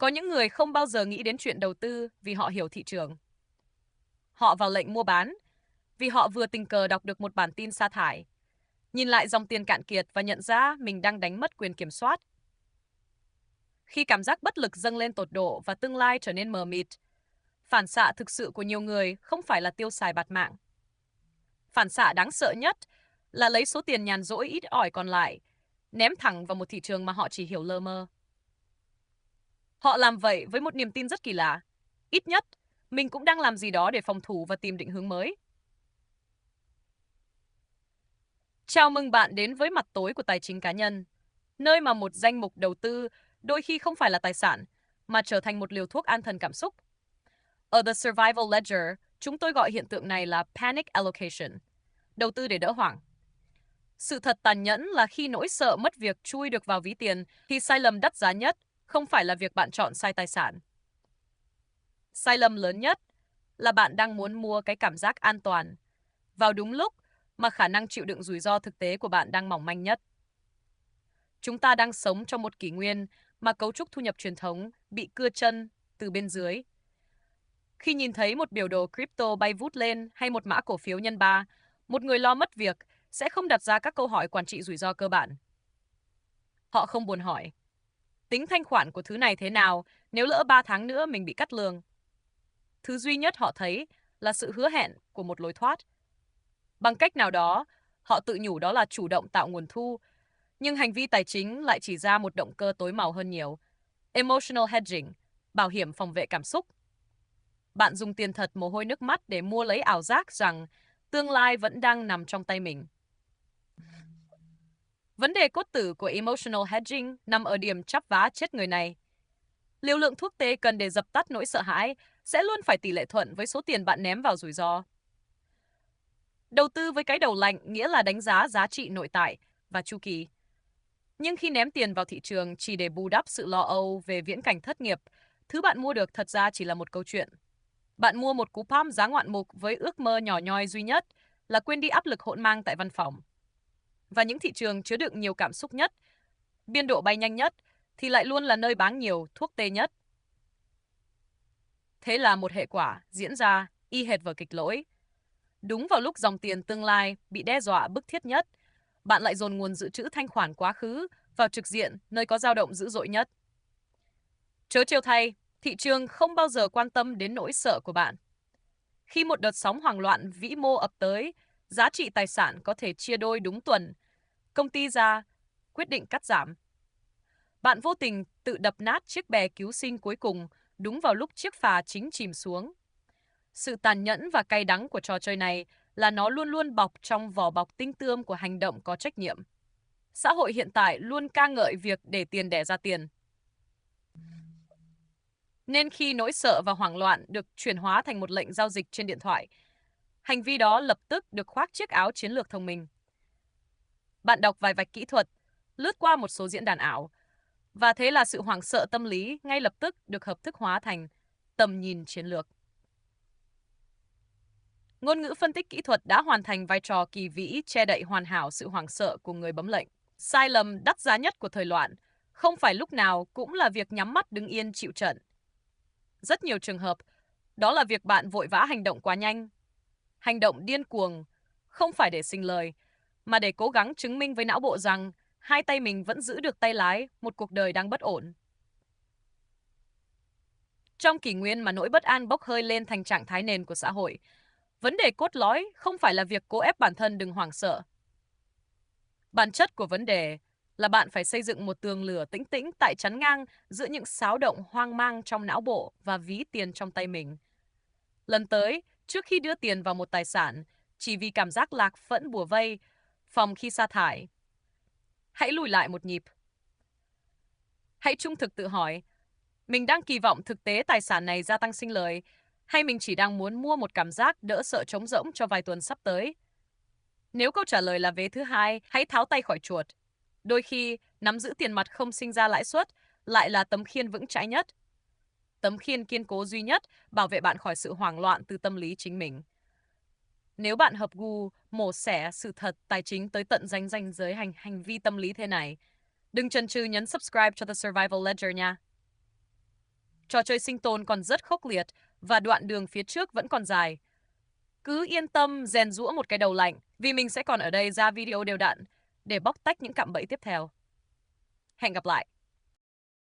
Có những người không bao giờ nghĩ đến chuyện đầu tư vì họ hiểu thị trường. Họ vào lệnh mua bán vì họ vừa tình cờ đọc được một bản tin sa thải, nhìn lại dòng tiền cạn kiệt và nhận ra mình đang đánh mất quyền kiểm soát. Khi cảm giác bất lực dâng lên tột độ và tương lai trở nên mờ mịt, phản xạ thực sự của nhiều người không phải là tiêu xài bạt mạng. Phản xạ đáng sợ nhất là lấy số tiền nhàn rỗi ít ỏi còn lại, ném thẳng vào một thị trường mà họ chỉ hiểu lơ mơ. Họ làm vậy với một niềm tin rất kỳ lạ. Ít nhất, mình cũng đang làm gì đó để phòng thủ và tìm định hướng mới. Chào mừng bạn đến với mặt tối của tài chính cá nhân, nơi mà một danh mục đầu tư đôi khi không phải là tài sản, mà trở thành một liều thuốc an thần cảm xúc. Ở The Survival Ledger, chúng tôi gọi hiện tượng này là Panic Allocation, đầu tư để đỡ hoảng. Sự thật tàn nhẫn là khi nỗi sợ mất việc chui được vào ví tiền, thì sai lầm đắt giá nhất không phải là việc bạn chọn sai tài sản. Sai lầm lớn nhất là bạn đang muốn mua cái cảm giác an toàn vào đúng lúc mà khả năng chịu đựng rủi ro thực tế của bạn đang mỏng manh nhất. Chúng ta đang sống trong một kỷ nguyên mà cấu trúc thu nhập truyền thống bị cưa chân từ bên dưới. Khi nhìn thấy một biểu đồ crypto bay vút lên hay một mã cổ phiếu nhân 3, một người lo mất việc sẽ không đặt ra các câu hỏi quản trị rủi ro cơ bản. Họ không buồn hỏi, tính thanh khoản của thứ này thế nào nếu lỡ 3 tháng nữa mình bị cắt lương. Thứ duy nhất họ thấy là sự hứa hẹn của một lối thoát. Bằng cách nào đó, họ tự nhủ đó là chủ động tạo nguồn thu, nhưng hành vi tài chính lại chỉ ra một động cơ tối màu hơn nhiều. Emotional hedging, bảo hiểm phòng vệ cảm xúc. Bạn dùng tiền thật mồ hôi nước mắt để mua lấy ảo giác rằng tương lai vẫn đang nằm trong tay mình. Vấn đề cốt tử của emotional hedging nằm ở điểm chắp vá chết người này. Liều lượng thuốc tê cần để dập tắt nỗi sợ hãi sẽ luôn phải tỷ lệ thuận với số tiền bạn ném vào rủi ro. Đầu tư với cái đầu lạnh nghĩa là đánh giá giá trị nội tại và chu kỳ. Nhưng khi ném tiền vào thị trường chỉ để bù đắp sự lo âu về viễn cảnh thất nghiệp, thứ bạn mua được thật ra chỉ là một câu chuyện. Bạn mua một cú pump giá ngoạn mục với ước mơ nhỏ nhoi duy nhất là quên đi áp lực hỗn mang tại văn phòng. Và những thị trường chứa đựng nhiều cảm xúc nhất, biên độ bay nhanh nhất, thì lại luôn là nơi bán nhiều thuốc tê nhất. Thế là một hệ quả diễn ra y hệt vở kịch lỗi. Đúng vào lúc dòng tiền tương lai bị đe dọa bức thiết nhất, bạn lại dồn nguồn dự trữ thanh khoản quá khứ vào trực diện nơi có dao động dữ dội nhất. Trớ trêu thay, thị trường không bao giờ quan tâm đến nỗi sợ của bạn. Khi một đợt sóng hoảng loạn vĩ mô ập tới, giá trị tài sản có thể chia đôi đúng tuần. Công ty ra quyết định cắt giảm. Bạn vô tình tự đập nát chiếc bè cứu sinh cuối cùng đúng vào lúc chiếc phà chính chìm xuống. Sự tàn nhẫn và cay đắng của trò chơi này là nó luôn luôn bọc trong vỏ bọc tinh tươm của hành động có trách nhiệm. Xã hội hiện tại luôn ca ngợi việc để tiền đẻ ra tiền. Nên khi nỗi sợ và hoảng loạn được chuyển hóa thành một lệnh giao dịch trên điện thoại, hành vi đó lập tức được khoác chiếc áo chiến lược thông minh. Bạn đọc vài vạch kỹ thuật, lướt qua một số diễn đàn ảo, và thế là sự hoảng sợ tâm lý ngay lập tức được hợp thức hóa thành tầm nhìn chiến lược. Ngôn ngữ phân tích kỹ thuật đã hoàn thành vai trò kỳ vĩ che đậy hoàn hảo sự hoảng sợ của người bấm lệnh. Sai lầm đắt giá nhất của thời loạn không phải lúc nào cũng là việc nhắm mắt đứng yên chịu trận. Rất nhiều trường hợp, đó là việc bạn vội vã hành động quá nhanh. Hành động điên cuồng không phải để sinh lời, mà để cố gắng chứng minh với não bộ rằng hai tay mình vẫn giữ được tay lái một cuộc đời đang bất ổn. Trong kỷ nguyên mà nỗi bất an bốc hơi lên thành trạng thái nền của xã hội, vấn đề cốt lõi không phải là việc cố ép bản thân đừng hoảng sợ. Bản chất của vấn đề là bạn phải xây dựng một tường lửa tĩnh tĩnh tại chắn ngang giữa những xáo động hoang mang trong não bộ và ví tiền trong tay mình. Lần tới, trước khi đưa tiền vào một tài sản, chỉ vì cảm giác lạc phẫn bủa vây, phòng khi sa thải, hãy lùi lại một nhịp. Hãy trung thực tự hỏi, mình đang kỳ vọng thực tế tài sản này gia tăng sinh lời, hay mình chỉ đang muốn mua một cảm giác đỡ sợ trống rỗng cho vài tuần sắp tới? Nếu câu trả lời là vế thứ hai, hãy tháo tay khỏi chuột. Đôi khi, nắm giữ tiền mặt không sinh ra lãi suất lại là tấm khiên vững chãi nhất. Tấm khiên kiên cố duy nhất bảo vệ bạn khỏi sự hoảng loạn từ tâm lý chính mình. Nếu bạn hợp gu mổ xẻ sự thật tài chính tới tận ranh giới hành vi tâm lý thế này, đừng chần chừ nhấn subscribe cho The Survival Ledger nha. Trò chơi sinh tồn còn rất khốc liệt và đoạn đường phía trước vẫn còn dài. Cứ yên tâm rèn giũa một cái đầu lạnh vì mình sẽ còn ở đây ra video đều đặn để bóc tách những cạm bẫy tiếp theo. Hẹn gặp lại!